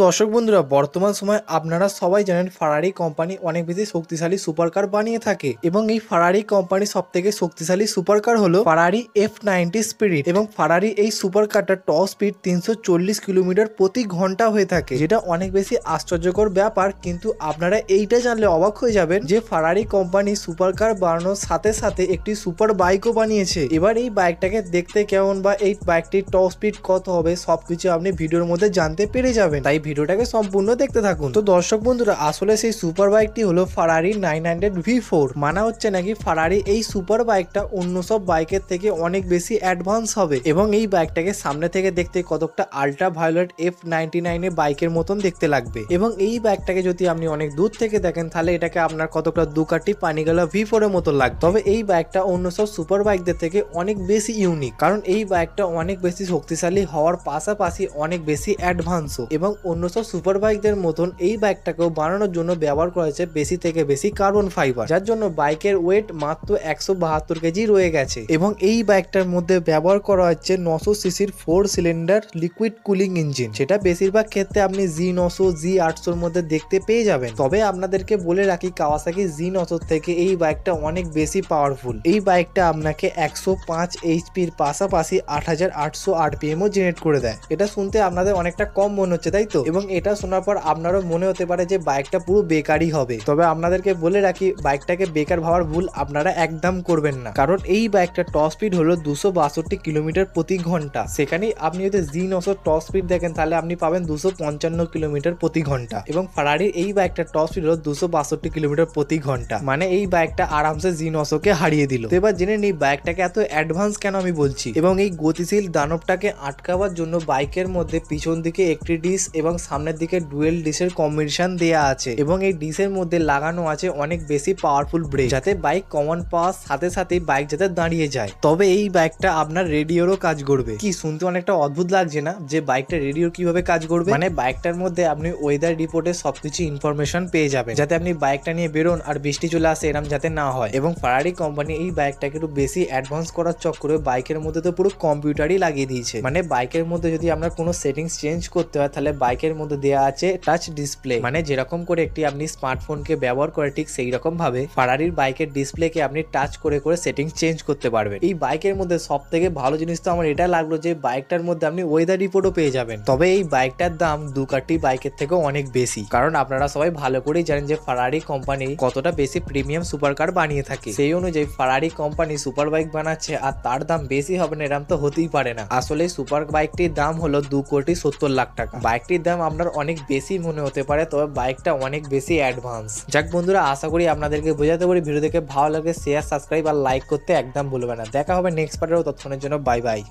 দর্শক বন্ধুরা, বর্তমান সময়ে আপনারা সবাই জানেন ফারারি কোম্পানি অনেক বেশি শক্তিশালী সুপার কার বানিয়ে থাকে এবং এই ফারারি কোম্পানি সব থেকে শক্তিশালী সুপার কার হলো ফারারি F90 স্পিরিট এবং ফারারি এই সুপার কারটার টপ স্পিড 340 কিলোমিটার প্রতি ঘন্টা হয়ে থাকে, যেটা অনেক বেশি আশ্চর্যকর ব্যাপার। কিন্তু আপনারা এইটা জানলে অবাক হয়ে যাবেন যে ফারারি কোম্পানি সুপার কার বানানোর সাথে সাথে একটি সুপার বাইকও বানিয়েছে। এবার এই বাইকটাকে দেখতে কেমন বা এই বাইকটির টপ স্পিড কত হবে সবকিছু আপনি ভিডিওর মধ্যে জানতে পেরে যাবেন, তাই ভিডিওটাকে সম্পূর্ণ দেখতে থাকুন। তো দর্শক বন্ধুরা, আসলে সেই সুপার বাইকটি হলো ফারারি 900 V4। মানা হচ্ছে নাকি ফারারি এই সুপার বাইকটা অন্য সব বাইকের থেকে অনেক বেশি অ্যাডভান্স হবে এবং এই বাইকটাকে সামনে থেকে দেখতে কতকটা আল্ট্রা ভায়োলেট F99 বাইকের মতন দেখতে লাগবে এবং এই বাইকটাকে যদি আপনি অনেক দূর থেকে দেখেন তাহলে এটাকে আপনার কতকটা দুকাটি পানিগালা V4 এর মতো লাগবে। তবে এই বাইকটা অন্য সব সুপার বাইকদের থেকে অনেক বেশি ইউনিক, কারণ এই বাইকটা অনেক বেশি শক্তিশালী হওয়ার পাশাপাশি অনেক বেশি অ্যাডভান্সও এবং অন্য সব সুপার বাইকদের মতন এই বাইকটাকেও বানানোর জন্য ব্যবহার করা হয়েছে বেশি থেকে বেশি কার্বন ফাইবার, যার জন্য বাইকের ওয়েট মাত্র 172 কেজি রয়ে গেছে এবং এই বাইকটার মধ্যে ব্যবহার করা হচ্ছে 900 সিসির 4 সিলিন্ডার লিকুইড কুলিং ইঞ্জিন, যেটা বেশিরভাগ ক্ষেত্রে আপনি G900 G800 এর মধ্যে দেখতে পেয়ে যাবেন। তবে আপনাদেরকে বলে রাখি, কাওয়াসাকি G900 থেকে এই বাইকটা অনেক বেশি পাওয়ারফুল। এই বাইকটা আপনাকে 105 HP এর পাশাপাশি 8800 RPM ও জেনারেট করে দেয়। এটা শুনতে আপনাদের অনেকটা কম মনে হচ্ছে, তাই তো? এবং এটা শোনার পর আপনারও মনে হতে পারে যে বাইকটা পুরো বেকারই হবে। তবে আপনাদেরকে বলে রাখি, বাইকটাকে বেকার ভাবার ভুল আপনারা একদম করবেন না, কারণ এই বাইকটার টপ স্পিড হলো 262 কিলোমিটার প্রতি ঘন্টা। সেখানে আপনি যদি G900 টপ স্পিড দেখেন তাহলে আপনি পাবেন 255 কিলোমিটার প্রতি ঘন্টা এবং ফারারির এই বাইকটার টপ স্পিড হলো 262 কিলোমিটার প্রতি ঘন্টা। মানে এই বাইকটা আরামসে G900 কে হারিয়ে দিল। তো এবার জেনে নিই বাইকটাকে এত অ্যাডভান্স কেন আমি বলছি। এবং এই গতিশীল দানবটাকে আটকাবার জন্য বাইকের মধ্যে পিছন দিকে একটি ডিস এবং সামনের দিকে ডুয়েল ডিসের কম্বিনেশন দেয়া আছে এবং এই ডিসের মধ্যে লাগানো আছে অনেক বেশি পাওয়ারফুল ব্রেক, যাতে বাইক কমন পাওয়ার সাথে সাথে বাইক যাতে দাঁড়িয়ে যায়। তবে এই বাইকটা আপনার রেডিওরও কাজ করবে। কি শুনতে অনেকটা অদ্ভুত লাগছে না যে বাইকটা রেডিও কিভাবে কাজ করবে? মানে বাইকটার মধ্যে আপনি ওয়েদার রিপোর্টে সবকিছু ইনফরমেশন পেয়ে যাবেন, যাতে আপনি বাইকটা নিয়ে বেরোন আর বৃষ্টি চলে আসে এরকম যাতে না হয়। এবং ফারারি কোম্পানি এই বাইকটাকে একটু বেশি অ্যাডভান্স করার চক্করে বাইকের মধ্যে তো পুরো কম্পিউটারই লাগিয়ে দিয়েছে। মানে বাইকের মধ্যে যদি আপনার কোনো সেটিংস চেঞ্জ করতে হয় তাহলে বাইকের মধ্যে দেওয়া আছে টাচ ডিসপ্লে, মানে যেরকম করে একটি আপনি স্মার্টফোনকে ব্যবহার করে ঠিক সেই রকম ভাবে ফারারির বাইকের ডিসপ্লেকে আপনি টাচ করে করে সেটিংস চেঞ্জ করতে পারবেন। এই বাইকের মধ্যে সব থেকে ভালো জিনিস তো আমার এটা লাগলো যে বাইকটার মধ্যে আপনি ওয়েদার রিপোর্টও পেয়ে যাবেন। তবে এই বাইকটার দাম দুকাটি বাইকের থেকেও অনেক বেশি, কারণ আপনারা সবাই ভালো করেই জানেন যে ফারারি কোম্পানি কতটা বেশি প্রিমিয়াম সুপার কার বানিয়ে থাকে। সেই অনুযায়ী ফারারি কোম্পানি সুপার বাইক বানাচ্ছে আর তার দাম বেশি হবে না এরকম তো হতেই পারে না। আসলে সুপার বাইকটির দাম হলো 2,70,00,000 টাকা। বাইকটির দাম আপনার অনেক বেশি মনে হতে পারে, তবে বাইকটা অনেক বেশি অ্যাডভান্স। যাক বন্ধুরা, আশা করি আপনাদেরকে বোঝাতে পারি। ভিডিও দেখে ভালো লাগে শেয়ার, সাবস্ক্রাইব আর লাইক করতে একদম ভুলবেন না। দেখা হবে নেক্সট পার্টেও। ততক্ষণের জন্য বাই বাই।